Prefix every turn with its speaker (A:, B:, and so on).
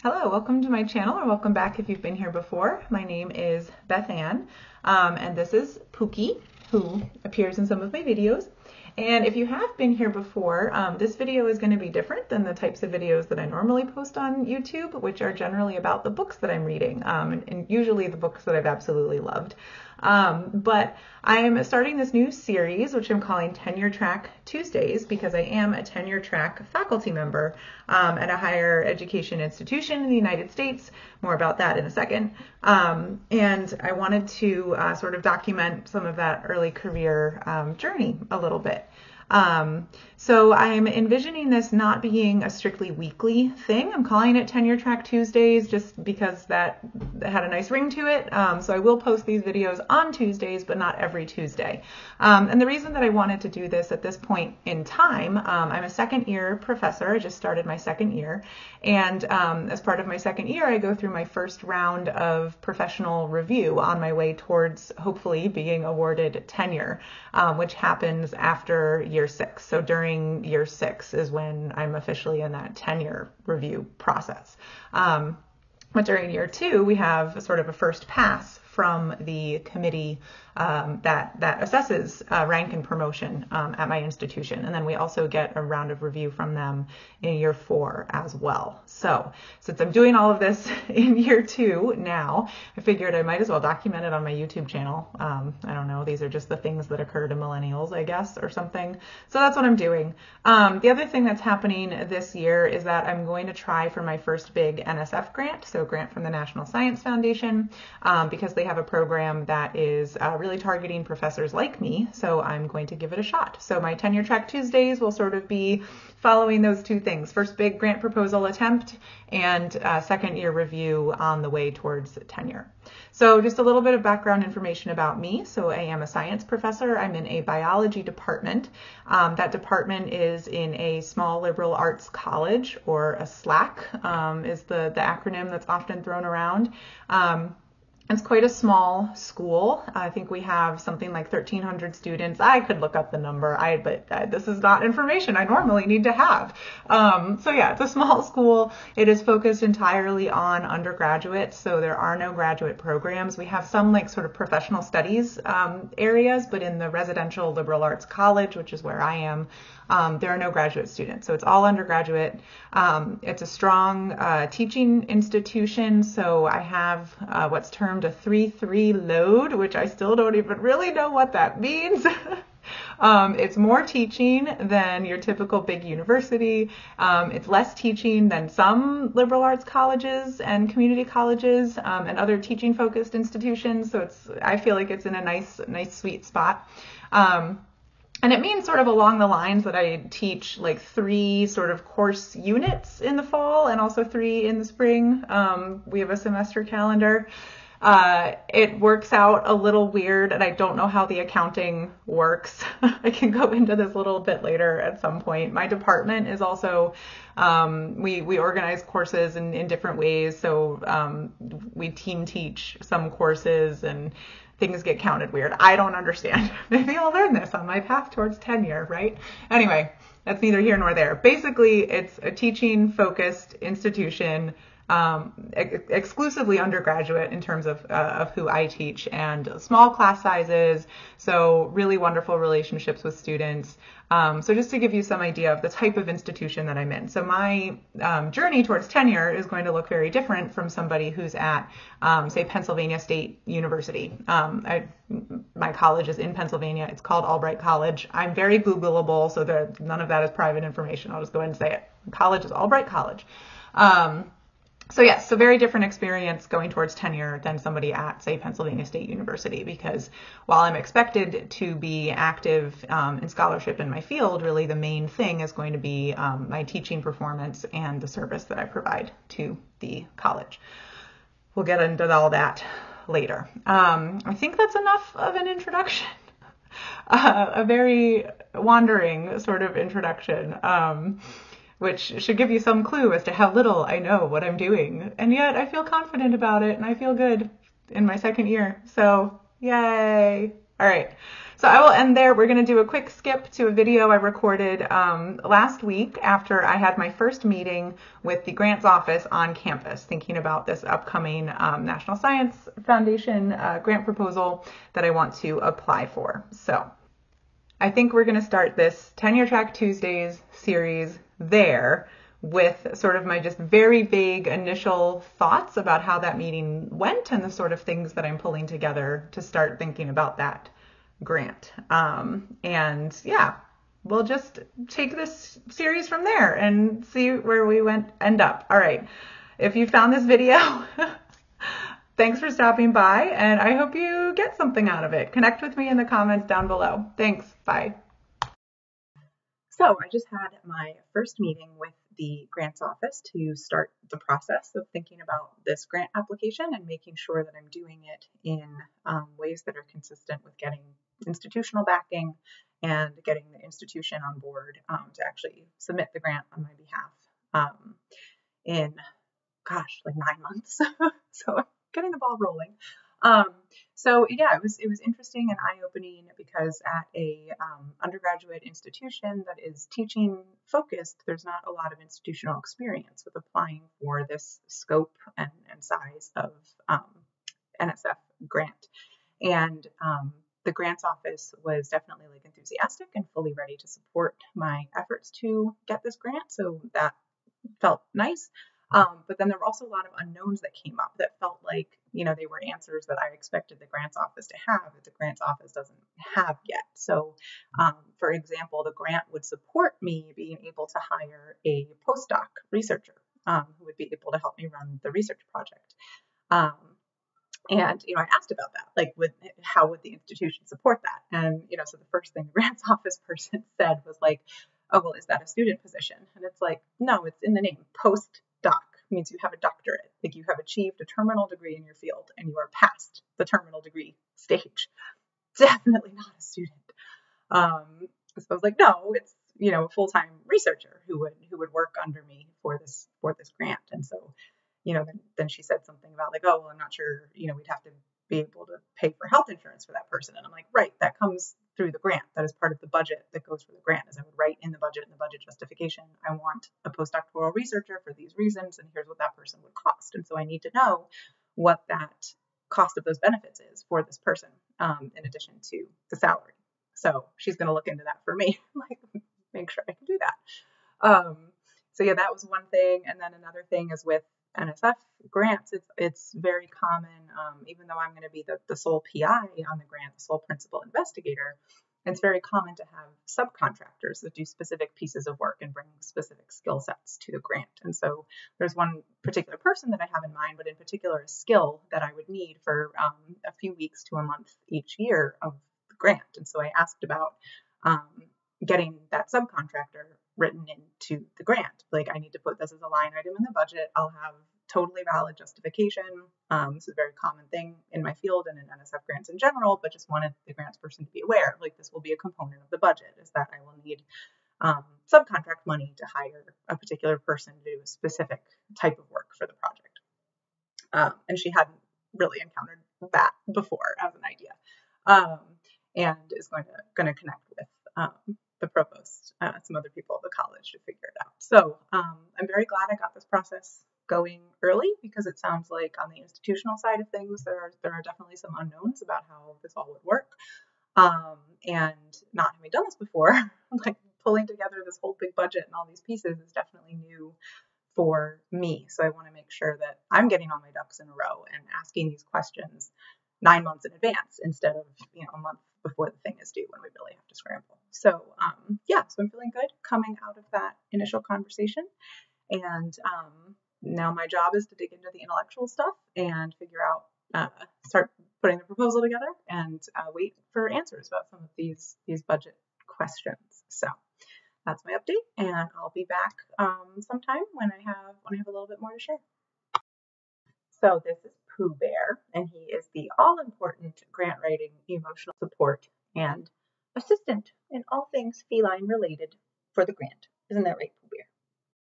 A: Hello, welcome to my channel, or welcome back if you've been here before. My name is Beth Ann, and this is Pookie, who appears in some of my videos. And if you have been here before, this video is going to be different than the types of videos that I normally post on YouTube, which are generally about the books that I'm reading, and usually the books that I've absolutely loved. But I am starting this new series, which I'm calling Tenure-track Tuesdays, because I am a tenure-track faculty member at a higher education institution in the United States. More about that in a second. And I wanted to sort of document some of that early career journey a little bit. So I'm envisioning this not being a strictly weekly thing. I'm calling it Tenure-track Tuesdays just because that had a nice ring to it. So I will post these videos on Tuesdays, but not every Tuesday. And the reason that I wanted to do this at this point in time, I'm a second year professor. I just started my second year. And as part of my second year, I go through my first round of professional review on my way towards hopefully being awarded tenure, which happens after year 6. So during year 6 is when I'm officially in that tenure review process. But during year 2, we have sort of a first pass from the committee that assesses rank and promotion at my institution. And then we also get a round of review from them in year 4 as well. So since I'm doing all of this in year 2 now, I figured I might as well document it on my YouTube channel. I don't know, these are just the things that occur to millennials, I guess, or something. So that's what I'm doing. The other thing that's happening this year is that I'm going to try for my first big NSF grant, so grant from the National Science Foundation, because they have a program that is really targeting professors like me, so I'm going to give it a shot. So my Tenure-track Tuesdays will sort of be following those two things. First big grant proposal attempt and second year review on the way towards tenure. So just a little bit of background information about me. So I am a science professor. I'm in a biology department. That department is in a small liberal arts college, or a SLAC is the acronym that's often thrown around. It's quite a small school. I think we have something like 1,300 students. I could look up the number, but this is not information I normally need to have. So yeah, it's a small school. It is focused entirely on undergraduates, so there are no graduate programs. We have some like sort of professional studies areas, but in the residential liberal arts college, which is where I am, there are no graduate students. So it's all undergraduate. It's a strong teaching institution, so I have what's termed a 3-3 load, which I still don't even really know what that means. It's more teaching than your typical big university. It's less teaching than some liberal arts colleges and community colleges and other teaching focused institutions. So I feel like it's in a nice sweet spot. And it means sort of along the lines that I teach like 3 sort of course units in the fall and also 3 in the spring. We have a semester calendar. It works out a little weird, and I don't know how the accounting works. I can go into this a little bit later at some point. My department is also, we organize courses in different ways. So we team teach some courses and things get counted weird. I don't understand. Maybe I'll learn this on my path towards tenure, right? Anyway, that's neither here nor there. Basically, it's a teaching focused institution, exclusively undergraduate in terms of who I teach, and small class sizes, so really wonderful relationships with students. So just to give you some idea of the type of institution that I'm in. So my journey towards tenure is going to look very different from somebody who's at, say, Pennsylvania State University. My college is in Pennsylvania. It's called Albright College. I'm very Googleable, so none of that is private information. I'll just go ahead and say it. College is Albright College. So yes, so very different experience going towards tenure than somebody at, say, Pennsylvania State University, because while I'm expected to be active in scholarship in my field, really the main thing is going to be my teaching performance and the service that I provide to the college. We'll get into all that later. I think that's enough of an introduction. A very wandering sort of introduction. Which should give you some clue as to how little I know what I'm doing. And yet I feel confident about it, and I feel good in my second year. So yay. All right. So I will end there. We're going to do a quick skip to a video I recorded last week after I had my first meeting with the grants office on campus, thinking about this upcoming National Science Foundation grant proposal that I want to apply for. So I think we're going to start this Tenure-track Tuesdays series there with sort of my just very vague initial thoughts about how that meeting went and the sort of things that I'm pulling together to start thinking about that grant. And yeah, we'll just take this series from there and see where we end up. All right. If you found this video, thanks for stopping by, and I hope you get something out of it. Connect with me in the comments down below. Thanks. Bye. So I just had my first meeting with the grants office to start the process of thinking about this grant application and making sure that I'm doing it in ways that are consistent with getting institutional backing and getting the institution on board to actually submit the grant on my behalf in, like 9 months. So I'm getting the ball rolling. So yeah, it was interesting and eye-opening because at a undergraduate institution that is teaching focused, there's not a lot of institutional experience with applying for this scope and size of NSF grant. And the grants office was definitely enthusiastic and fully ready to support my efforts to get this grant. So that felt nice. But then there were also a lot of unknowns that came up that felt like, they were answers that I expected the grants office to have that the grants office doesn't have yet. So, for example, the grant would support me being able to hire a postdoc researcher who would be able to help me run the research project. And, I asked about that, how would the institution support that? And, so the first thing the grants office person said was oh, well, is that a student position? And it's no, it's in the name. Postdoc means you have a doctorate, you have achieved a terminal degree in your field and you are past the terminal degree stage. Definitely not a student. So I was no, it's, a full-time researcher who would work under me for this grant. And so, then she said something about oh, well, I'm not sure, we'd have to be able to pay for health insurance for that person. And I'm right, that comes through the grant. That is part of the budget that goes for the grant, as I would write in the budget justification, I want a postdoctoral researcher for these reasons, and here's what that person would cost. And so I need to know what that cost of those benefits is for this person, in addition to the salary. So she's going to look into that for me, make sure I can do that. So yeah, that was one thing. And then another thing is with NSF grants, it's very common, even though I'm going to be the sole PI on the grant, the sole principal investigator, it's very common to have subcontractors that do specific pieces of work and bring specific skill sets to the grant. And so there's one particular person that I have in mind, but in particular a skill that I would need for a few weeks to a month each year of the grant. And so I asked about getting that subcontractor written into the grant. I need to put this as a line item in the budget. I'll have totally valid justification. This is a very common thing in my field and in NSF grants in general, but just wanted the grants person to be aware, this will be a component of the budget, is that I will need subcontract money to hire a particular person to do a specific type of work for the project. And she hadn't really encountered that before as an idea, and is going to connect with the provost, some other people at the college to figure it out. So I'm very glad I got this process going early, because it sounds like on the institutional side of things, there are definitely some unknowns about how this all would work. And not having done this before, pulling together this whole big budget and all these pieces is definitely new for me. So I want to make sure that I'm getting all my ducks in a row and asking these questions 9 months in advance instead of, a month before the thing is due when we really have to scramble. So, yeah, so I'm feeling good coming out of that initial conversation. And now my job is to dig into the intellectual stuff and figure out, start putting the proposal together and wait for answers about some of these budget questions. So that's my update, and I'll be back sometime when I have a little bit more to share. So this is Pooh Bear, and he is the all-important grant writing, emotional support, and assistant in all things feline related for the grant. Isn't that right, Pooh Bear?